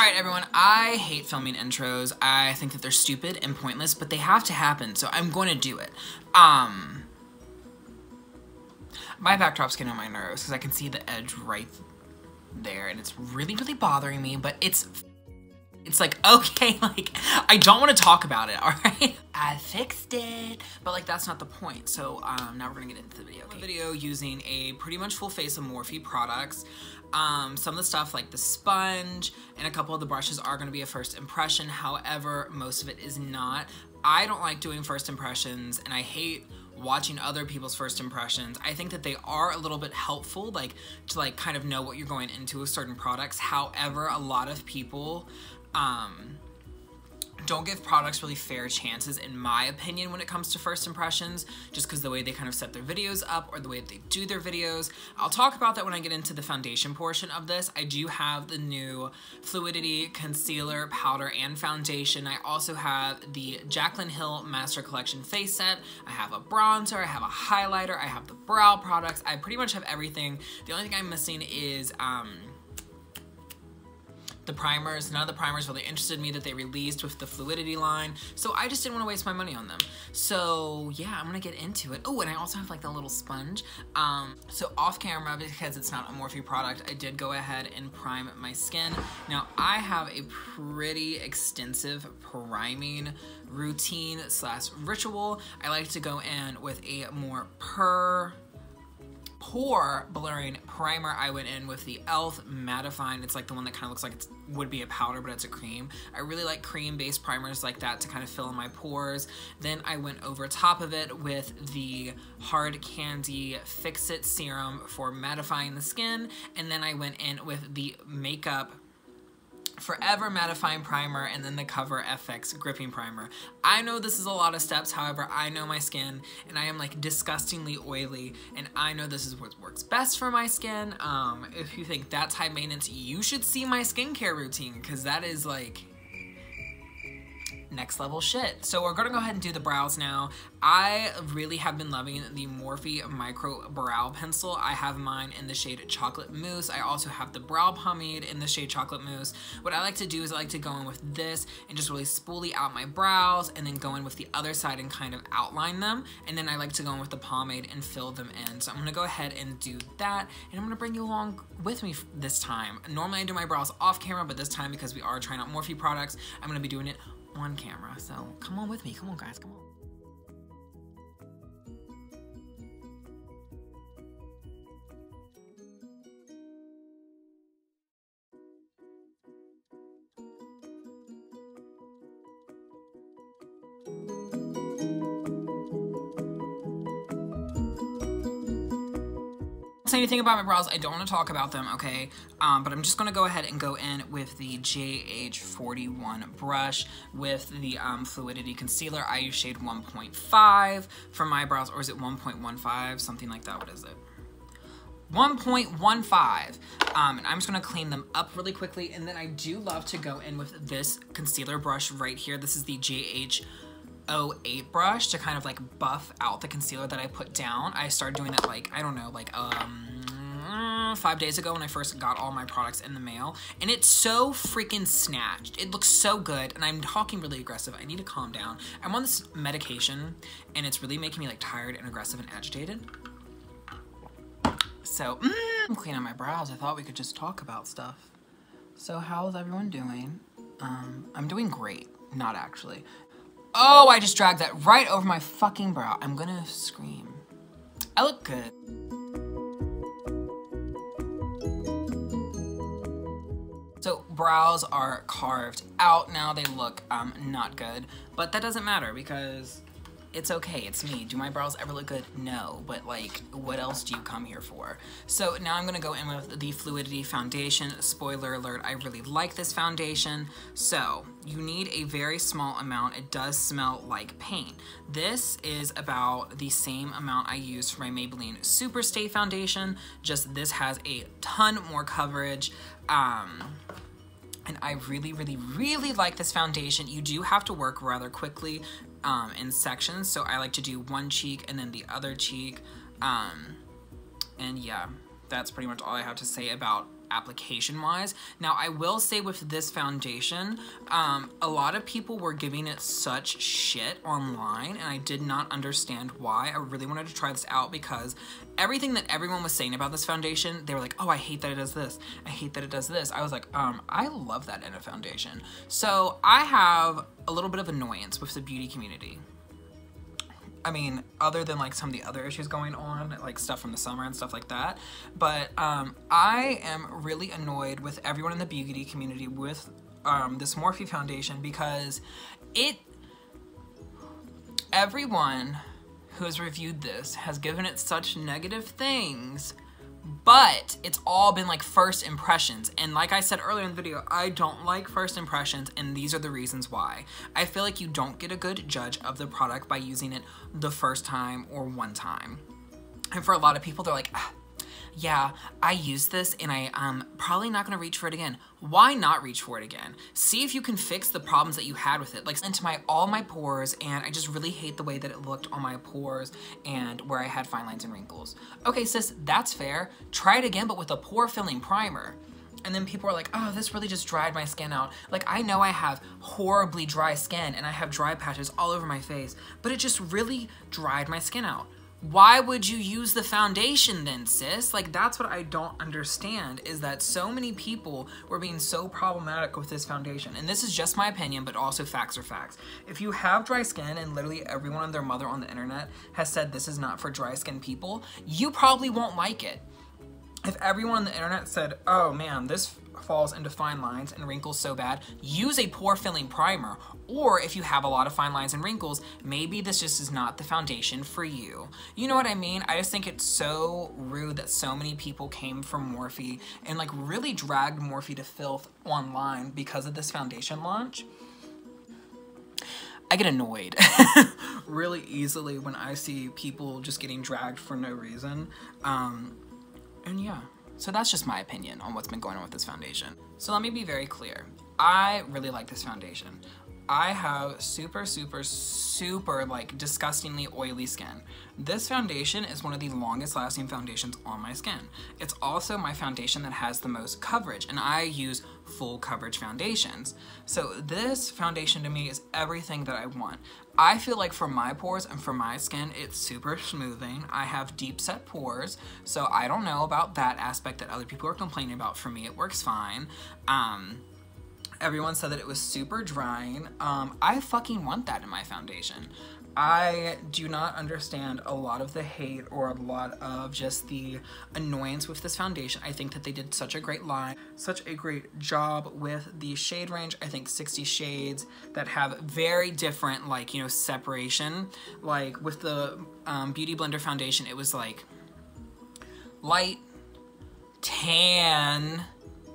Alright everyone, I hate filming intros. I think that they're stupid and pointless, but they have to happen, so I'm going to do it. My backdrop's getting on my nerves because I can see the edge right there and it's really, really bothering me, but it's like, okay, like, I don't want to talk about it, alright? I fixed it, but like, that's not the point. So, now we're gonna get into the video, okay? Video using a pretty much full face of Morphe products. Some of the stuff like the sponge and a couple of the brushes are gonna be a first impression. However, most of it is not. I don't like doing first impressions and I hate watching other people's first impressions. I think that they are a little bit helpful, like, to like kind of know what you're going into with certain products. However, a lot of people, don't give products really fair chances, in my opinion, when it comes to first impressions, just because the way they kind of set their videos up or the way that they do their videos. I'll talk about that when I get into the foundation portion of this. I do have the new Fluidity Concealer, Powder, and Foundation. I also have the Jaclyn Hill Master Collection Face Set. I have a bronzer, I have a highlighter, I have the brow products. I pretty much have everything. The only thing I'm missing is, the primers. None of the primers really interested me that they released with the Fluidity line, so I just didn't want to waste my money on them. So yeah, I'm gonna get into it. Oh, and I also have like the little sponge. So off camera, because it's not a Morphe product, I did go ahead and prime my skin. Now I have a pretty extensive priming routine slash ritual. I like to go in with a more pore blurring primer. I went in with the e.l.f. mattifying. It's like the one that kind of looks like it would be a powder, but it's a cream. I really like cream-based primers like that to kind of fill in my pores. Then I went over top of it with the Hard Candy Fix-It Serum for mattifying the skin. And then I went in with the Makeup Forever Mattifying Primer and then the Cover FX Gripping Primer. I know this is a lot of steps, however, I know my skin and I am like disgustingly oily and I know this is what works best for my skin. If you think that's high maintenance, you should see my skincare routine because that is like next level shit. So we're gonna go ahead and do the brows now. I really have been loving the Morphe Micro Brow Pencil. I have mine in the shade Chocolate Mousse. I also have the Brow Pomade in the shade Chocolate Mousse. What I like to do is I like to go in with this and just really spoolie out my brows and then go in with the other side and kind of outline them. And then I like to go in with the pomade and fill them in. So I'm gonna go ahead and do that and I'm gonna bring you along with me this time. Normally I do my brows off camera, but this time because we are trying out Morphe products, I'm gonna be doing it on camera. So come on with me. Come on, guys. Come on. Anything about my brows, I don't want to talk about them, okay? But I'm just going to go ahead and go in with the JH41 brush with the Fluidity Concealer. I use shade 1.5 for my brows, or is it 1.15? Something like that. What is it? 1.15. And I'm just going to clean them up really quickly. And then I do love to go in with this concealer brush right here. This is the JH08 brush to kind of like buff out the concealer that I put down. I started doing that like, I don't know, like 5 days ago when I first got all my products in the mail, and it's so freaking snatched. It looks so good, and I'm talking really aggressive. I need to calm down. I'm on this medication, and it's really making me like tired and aggressive and agitated. So, I'm cleaning my brows. I thought we could just talk about stuff. So how's everyone doing? I'm doing great. Not actually. Oh, I just dragged that right over my fucking brow. I'm gonna scream. I look good. So brows are carved out now. They look not good, but that doesn't matter because it's okay, it's me. Do my brows ever look good? No, but like, what else do you come here for? So now I'm gonna go in with the Fluidity Foundation. Spoiler alert, I really like this foundation. So you need a very small amount. It does smell like paint. This is about the same amount I used for my Maybelline Superstay foundation, just this has a ton more coverage. And I really, really, really like this foundation. You do have to work rather quickly in sections, so I like to do one cheek and then the other cheek. And yeah, that's pretty much all I have to say about application wise. Now I will say with this foundation, a lot of people were giving it such shit online, and I did not understand why. I really wanted to try this out because everything that everyone was saying about this foundation, they were like, oh, I hate that it does this. I hate that it does this. I was like, I love that in a foundation. So I have a little bit of annoyance with the beauty community. I mean, other than like some of the other issues going on, like stuff from the summer and stuff like that. But I am really annoyed with everyone in the beauty community with this Morphe foundation because everyone who has reviewed this has given it such negative things, but it's all been like first impressions. And like I said earlier in the video, I don't like first impressions, and these are the reasons why. I feel like you don't get a good judge of the product by using it the first time or one time. And for a lot of people, they're like, yeah, I used this and I'm probably not gonna reach for it again. Why not reach for it again? See if you can fix the problems that you had with it. Like into all my pores, and I just really hate the way that it looked on my pores and where I had fine lines and wrinkles. Okay, sis, that's fair. Try it again, but with a pore filling primer. And then people are like, oh, this really just dried my skin out. Like, I know I have horribly dry skin and I have dry patches all over my face, but it just really dried my skin out. Why would you use the foundation then, sis? Like, that's what I don't understand, is that so many people were being so problematic with this foundation. And this is just my opinion, but also facts are facts. If you have dry skin, and literally everyone and their mother on the internet has said this is not for dry skin people, you probably won't like it. If everyone on the internet said, oh man, this falls into fine lines and wrinkles so bad, use a pore filling primer. Or if you have a lot of fine lines and wrinkles, maybe this just is not the foundation for you. You know what I mean? I just think it's so rude that so many people came from Morphe and like really dragged Morphe to filth online because of this foundation launch. I get annoyed really easily when I see people just getting dragged for no reason. And yeah, so that's just my opinion on what's been going on with this foundation. So let me be very clear. I really like this foundation. I have super, super, super like disgustingly oily skin. This foundation is one of the longest lasting foundations on my skin. It's also my foundation that has the most coverage, and I use full coverage foundations. So this foundation to me is everything that I want. I feel like for my pores and for my skin, it's super smoothing. I have deep set pores, so I don't know about that aspect that other people are complaining about. For me, it works fine. Everyone said that it was super drying. I fucking want that in my foundation. I do not understand a lot of the hate or a lot of just the annoyance with this foundation. I think that they did such a great line, such a great job with the shade range. I think 60 shades that have very different, like, you know, separation. Like with the Beauty Blender foundation, it was like light, tan,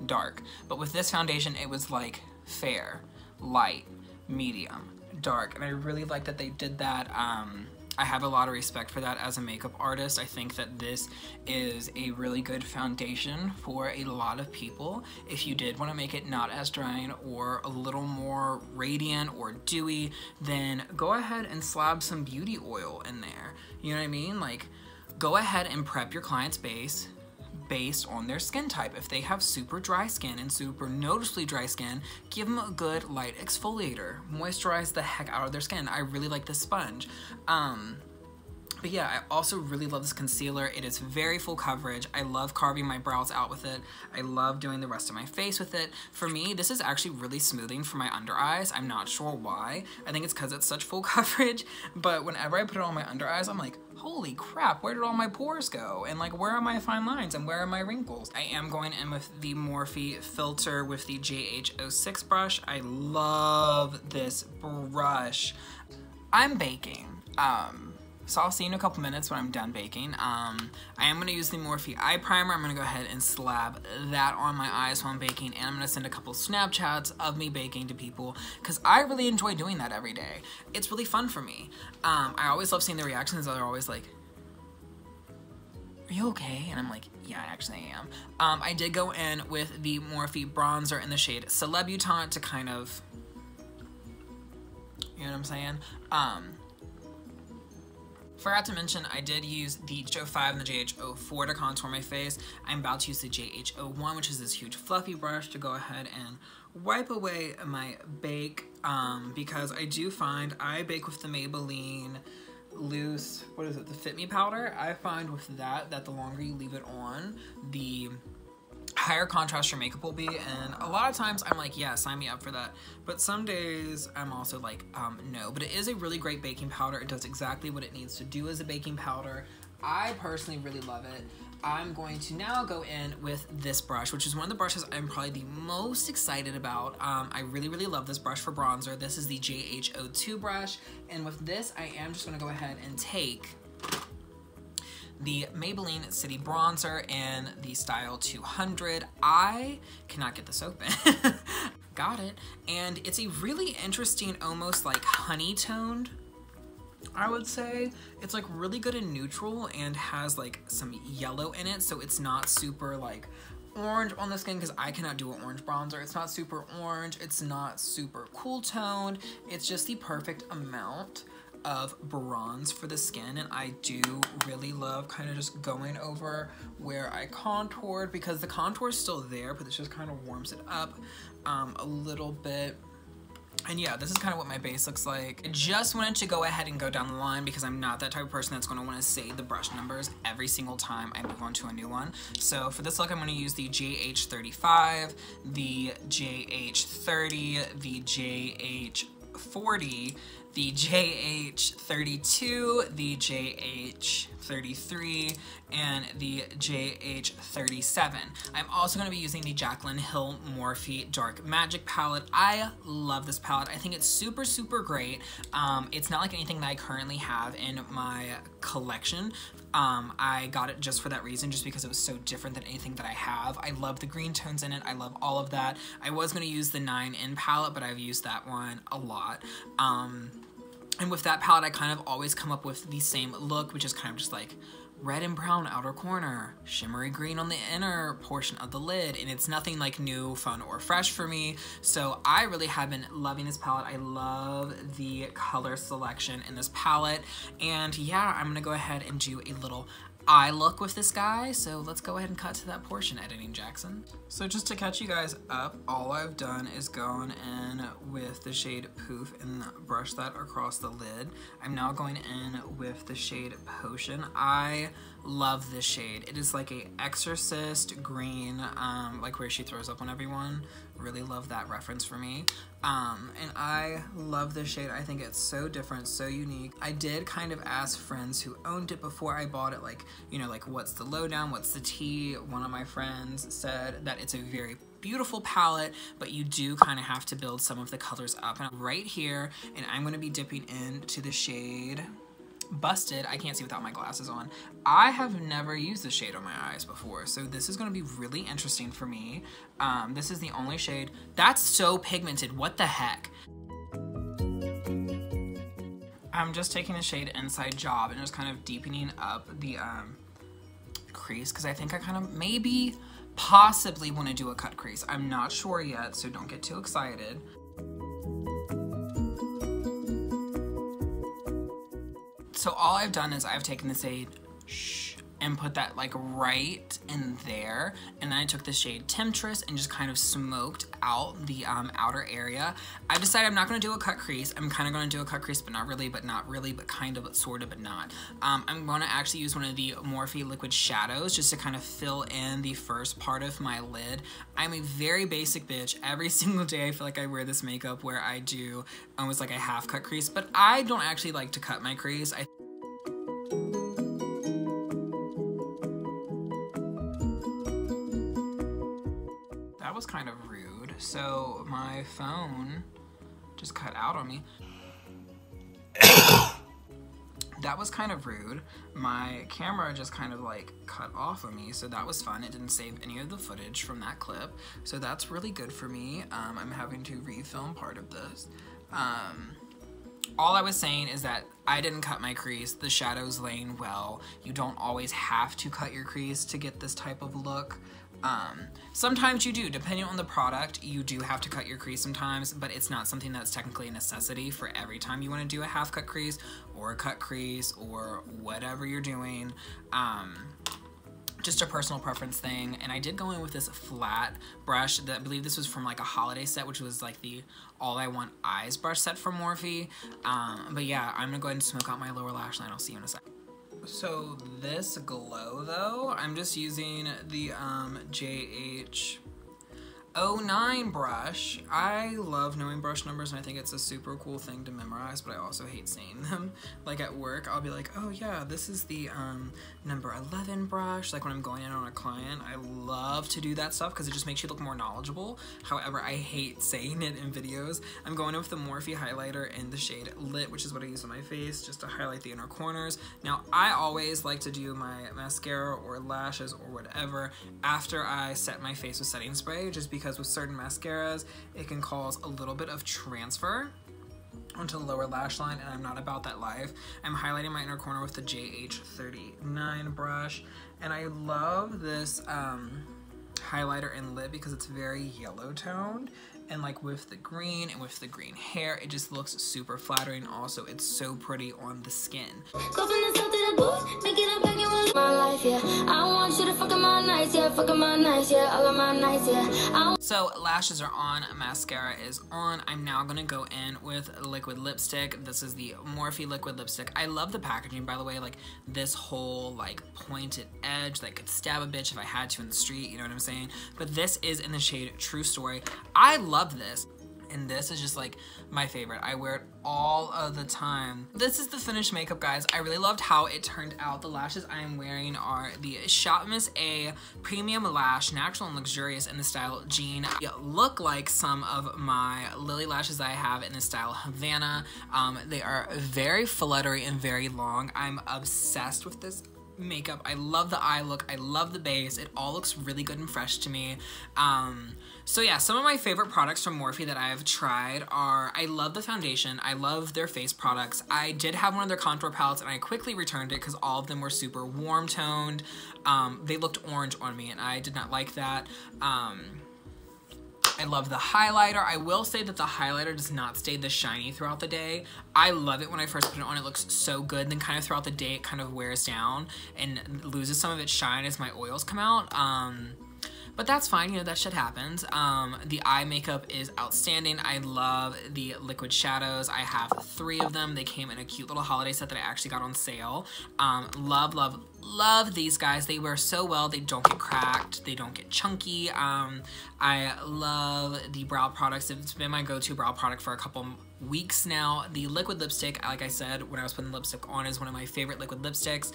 dark. But with this foundation, it was like fair, light, medium, dark, and I really like that they did that. I have a lot of respect for that as a makeup artist. I think that this is a really good foundation for a lot of people. If you did want to make it not as drying or a little more radiant or dewy, then go ahead and slab some beauty oil in there. You know what I mean? Like, go ahead and prep your client's base based on their skin type. If they have super dry skin and super noticeably dry skin, give them a good light exfoliator. Moisturize the heck out of their skin. I really like this sponge. But yeah, I also really love this concealer. It is very full coverage. I love carving my brows out with it. I love doing the rest of my face with it. For me, this is actually really smoothing for my under eyes. I'm not sure why. I think it's because it's such full coverage, but whenever I put it on my under eyes, I'm like, holy crap, where did all my pores go? And like, where are my fine lines and where are my wrinkles? I am going in with the Morphe filter with the JH06 brush. I love this brush. I'm baking. So I'll see you in a couple minutes when I'm done baking. I am going to use the Morphe eye primer. I'm going to go ahead and slab that on my eyes while I'm baking, and I'm going to send a couple Snapchats of me baking to people because I really enjoy doing that every day. It's really fun for me. I always love seeing the reactions. They're always like, are you okay? And I'm like, yeah, actually I am. I did go in with the Morphe bronzer in the shade Celebutante to kind of, you know what I'm saying? Forgot to mention, I did use the JH05 and the JH04 to contour my face. I'm about to use the JH01, which is this huge fluffy brush, to go ahead and wipe away my bake, because I do find I bake with the Maybelline loose, what is it, the Fit Me powder. I find with that the longer you leave it on, the higher contrast your makeup will be, and a lot of times I'm like, yeah, sign me up for that, but some days I'm also like, no. But it is a really great baking powder. It does exactly what it needs to do as a baking powder. I personally really love it. I'm going to now go in with this brush, which is one of the brushes I'm probably the most excited about. I really, really love this brush for bronzer. This is the JH02 brush, and with this, I am just gonna go ahead and take the Maybelline City Bronzer in the style 200. I cannot get this open. Got it. And it's a really interesting, almost like honey toned, I would say. It's like really good in neutral and has like some yellow in it, so it's not super like orange on the skin, because I cannot do an orange bronzer. It's not super orange, it's not super cool toned, it's just the perfect amount of bronze for the skin. And I do really love kind of just going over where I contoured, because the contour is still there, but this just kind of warms it up a little bit. And yeah, this is kind of what my base looks like. I just wanted to go ahead and go down the line, because I'm not that type of person that's going to want to say the brush numbers every single time I move on to a new one. So for this look, I'm going to use the JH35, the JH30, the JH40, the JH32, the JH33, and the JH37. I'm also going to be using the Jaclyn Hill Morphe Dark Magic palette. I love this palette. I think it's super, super great. It's not like anything that I currently have in my collection. I got it just for that reason, just because it was so different than anything that I have. I love the green tones in it. I love all of that. I was going to use the 9N palette, but I've used that one a lot. And with that palette, I kind of always come up with the same look, which is kind of just like red and brown outer corner, shimmery green on the inner portion of the lid, and it's nothing like new, fun, or fresh for me. So I really have been loving this palette. I love the color selection in this palette, and yeah, I'm gonna go ahead and do a little eye look with this guy. So let's go ahead and cut to that portion, Editing Jackson. So just to catch you guys up, all I've done is gone in with the shade Poof and brush that across the lid. I'm now going in with the shade Potion. I love this shade. It is like a exorcist green, like where she throws up on everyone. Really love that reference for me. And I love this shade. I think it's so different, so unique. I did kind of ask friends who owned it before I bought it, like, you know, like what's the lowdown, what's the tea? One of my friends said that it's a very beautiful palette, but you do kind of have to build some of the colors up. And I'm right here, and I'm gonna be dipping into the shade Busted. I can't see without my glasses on. I have never used this shade on my eyes before, so this is going to be really interesting for me. This is the only shade. That's so pigmented. What the heck? I'm just taking the shade Inside Job and just kind of deepening up the crease, because I think I kind of maybe possibly want to do a cut crease. I'm not sure yet, so don't get too excited. So all I've done is I've taken the shade and put that like right in there, and then I took the shade Temptress and just kind of smoked out the outer area. I decided I'm not going to do a cut crease. I'm kind of going to do a cut crease, but not really, but not really, but kind of, but sort of, but not. I'm going to actually use one of the Morphe liquid shadows just to kind of fill in the first part of my lid. I'm a very basic bitch. Every single day I feel like I wear this makeup where I do almost like a half cut crease, but I don't actually like to cut my crease. That was kind of rude. So my phone just cut out on me. That was kind of rude. My camera just kind of like cut off of me, so that was fun. It didn't save any of the footage from that clip, so that's really good for me. I'm having to refilm part of this. All I was saying is that I didn't cut my crease. The shadow's laying well. You don't always have to cut your crease to get this type of look. Sometimes you do, depending on the product, you do have to cut your crease sometimes, but it's not something that's technically a necessity for every time you want to do a half cut crease or a cut crease or whatever you're doing. Just a personal preference thing. And I did go in with this flat brush that I believe this was from like a holiday set, which was like the All I Want Eyes brush set from Morphe. But yeah, I'm gonna go ahead and smoke out my lower lash line. I'll see you in a second. So this glow though, I'm just using the JH09 brush. I love knowing brush numbers and I think it's a super cool thing to memorize, but I also hate saying them. Like at work, I'll be like, oh yeah, this is the number 11 brush. Like when I'm going in on a client, I love to do that stuff because it just makes you look more knowledgeable. However, I hate saying it in videos. I'm going in with the Morphe highlighter in the shade Lit, which is what I use on my face just to highlight the inner corners. Now, I always like to do my mascara or lashes or whatever after I set my face with setting spray, just because with certain mascaras, it can cause a little bit of transfer onto the lower lash line, and I'm not about that life. I'm highlighting my inner corner with the JH39 brush, and I love this highlighter in Lit because it's very yellow toned, and like with the green and with the green hair, it just looks super flattering. Also, it's so pretty on the skin. So lashes are on, mascara is on. I'm now gonna go in with liquid lipstick. This is the Morphe liquid lipstick. I love the packaging, by the way, like this whole like pointed edge that could stab a bitch if I had to in the street, you know what I'm saying? But this is in the shade True Story. I love this. And this is just like my favorite. I wear it all of the time. This is the finished makeup, guys. I really loved how it turned out. The lashes I am wearing are the Shop Miss A Premium Lash, natural and luxurious in the style Jean. They look like some of my Lily lashes I have in the style Havana. They are very fluttery and very long. I'm obsessed with this makeup. I love the eye look. I love the base. It all looks really good and fresh to me. So yeah, some of my favorite products from Morphe that I've tried are, I love the foundation. I love their face products. I did have one of their contour palettes and I quickly returned it because all of them were super warm toned. They looked orange on me and I did not like that. I love the highlighter. I will say that the highlighter does not stay this shiny throughout the day. I love it when I first put it on. It looks so good. Then kind of throughout the day, it kind of wears down and loses some of its shine as my oils come out. But that's fine, you know, that shit happens. The eye makeup is outstanding. I love the liquid shadows. I have 3 of them. They came in a cute little holiday set that I actually got on sale. Love, love, love these guys. They wear so well. They don't get cracked. They don't get chunky. I love the brow products. It's been my go-to brow product for a couple weeks now. The liquid lipstick, like I said, when I was putting lipstick on, is one of my favorite liquid lipsticks.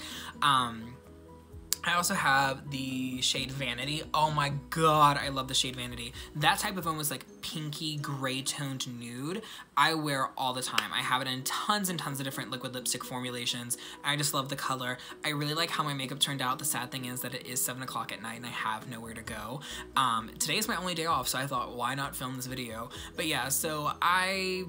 I also have the shade Vanity. Oh my god, I love the shade Vanity. That type of almost like pinky gray toned nude, I wear all the time. I have it in tons and tons of different liquid lipstick formulations. I just love the color. I really like how my makeup turned out. The sad thing is that it is 7 o'clock at night and I have nowhere to go. Today is my only day off, so I thought, why not film this video? But yeah, so I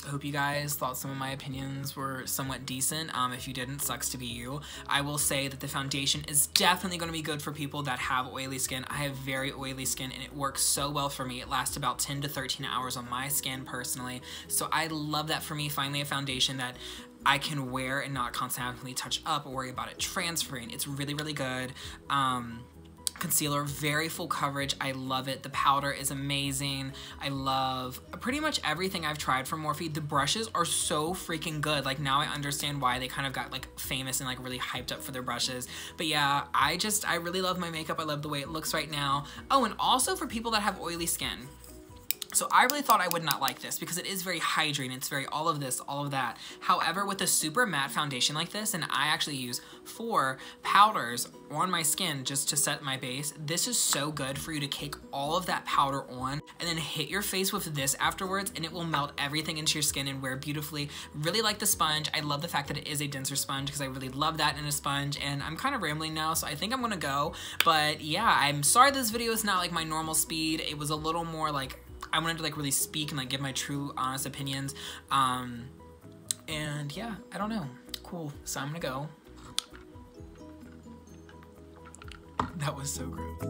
hope you guys thought some of my opinions were somewhat decent. If you didn't, sucks to be you. I will say that the foundation is definitely going to be good for people that have oily skin. I have very oily skin and it works so well for me. It lasts about 10 to 13 hours on my skin personally. So I love that for me, finally a foundation that I can wear and not constantly touch up or worry about it transferring. It's really, really good. Concealer, very full coverage. I love it. The powder is amazing. I love pretty much everything I've tried from Morphe. The brushes are so freaking good. Like now I understand why they kind of got like famous and like really hyped up for their brushes. But yeah, I really love my makeup. I love the way it looks right now. Oh, and also for people that have oily skin. So I really thought I would not like this because it is very hydrating. It's very all of this, all of that. However, with a super matte foundation like this, and I actually use 4 powders on my skin just to set my base, this is so good for you to cake all of that powder on and then hit your face with this afterwards and it will melt everything into your skin and wear beautifully. Really like the sponge. I love the fact that it is a denser sponge because I really love that in a sponge, and I'm kind of rambling now, so I think I'm gonna go. But yeah, I'm sorry this video is not like my normal speed. It was a little more like, I wanted to like really speak and like give my true honest opinions. And yeah, I don't know. Cool. So I'm gonna go. That was so gross.